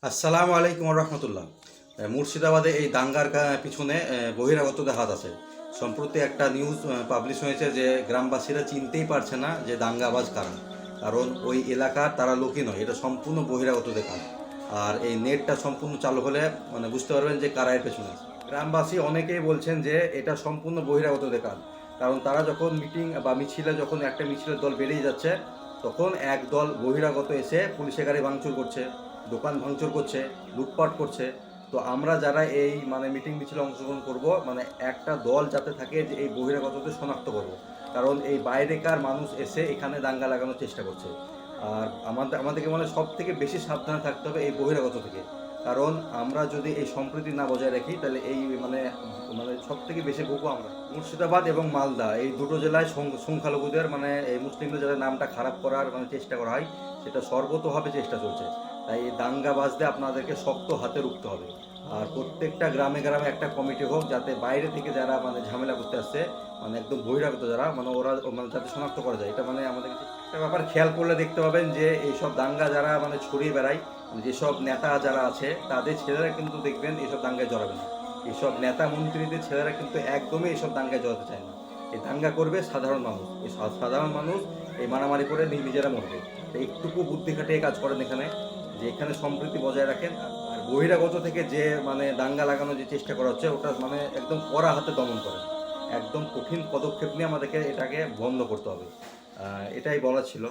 আসসালামু আলাইকুম রহমতুল্লাহ। মুর্শিদাবাদে এই দাঙ্গার পিছনে বহিরাগতদের হাত আছে। সম্প্রতি একটা নিউজ পাবলিশ হয়েছে যে গ্রামবাসীরা চিনতেই পারছে না যে দাঙ্গাবাজ কারা, কারণ ওই এলাকার তারা লোকই নয়, এটা সম্পূর্ণ বহিরাগতদের কাজ। আর এই নেটটা সম্পূর্ণ চালু হলে মানে বুঝতে পারবেন যে কারা এর পেছনে আছে। গ্রামবাসী অনেকেই বলছেন যে এটা সম্পূর্ণ বহিরাগতদের কাজ, কারণ তারা যখন মিটিং বা মিছিলে, যখন একটা মিছিলের দল বেরিয়ে যাচ্ছে, তখন এক দল বহিরাগত এসে পুলিশের গাড়ি ভাঙচুর করছে, দোকান ভাঙচুর করছে, লুটপাট করছে। তো আমরা যারা এই মানে মিটিং মিছিলে অংশগ্রহণ করব, মানে একটা দল যাতে থাকে যে এই বহিরাগতদের শনাক্ত করব, কারণ এই বাইরেকার মানুষ এসে এখানে দাঙ্গা লাগানোর চেষ্টা করছে। আর আমাদেরকে মানে সব থেকে বেশি সাবধানে থাকতে হবে এই বহিরাগত থেকে, কারণ আমরা যদি এই সম্প্রীতি না বজায় রাখি তাহলে এই মানে মানে সব থেকে বেশি ভুগবো আমরা। মুর্শিদাবাদ এবং মালদা এই দুটো জেলায় সংখ্যালঘুদের মানে এই মুসলিমদের যাদের নামটা খারাপ করার মানে চেষ্টা করা হয়, সেটা সর্বতোভাবে চেষ্টা চলছে। তাই এই দাঙ্গা বাজতে আপনাদেরকে শক্ত হাতে রুখতে হবে। আর প্রত্যেকটা গ্রামে গ্রামে একটা কমিটি হোক, যাতে বাইরে থেকে যারা মানে ঝামেলা করতে আসছে, মানে একদম বহিরাগত যারা, মানে ওরা মানে যাতে শনাক্ত করা যায়। এটা মানে আমাদের একটা ব্যাপার খেয়াল করলে দেখতে পাবেন যে এইসব দাঙ্গা যারা মানে ছড়িয়ে বেড়ায়, যেসব নেতা যারা আছে তাদের ছেলেরা কিন্তু দেখবেন এইসব দাঙ্গায় জড়াবে না। এইসব নেতা মন্ত্রীদের ছেলেরা কিন্তু একদমই এইসব দাঙ্গায় জড়াতে চায় না। এই দাঙ্গা করবে সাধারণ মানুষ, এই সাধারণ মানুষ এই মারামারি করে নিজেরা মরবে। তো একটুকু বুদ্ধি খাটিয়ে কাজ করেন এখানে, যে এখানে সম্প্রীতি বজায় রাখেন। আর বহিরাগত থেকে যে মানে দাঙ্গা লাগানোর যে চেষ্টা করা হচ্ছে, ওটা মানে একদম কড়া হাতে দমন করেন। একদম কঠিন পদক্ষেপ নিয়ে আমাদেরকে এটাকে বন্ধ করতে হবে। এটাই বলা ছিল।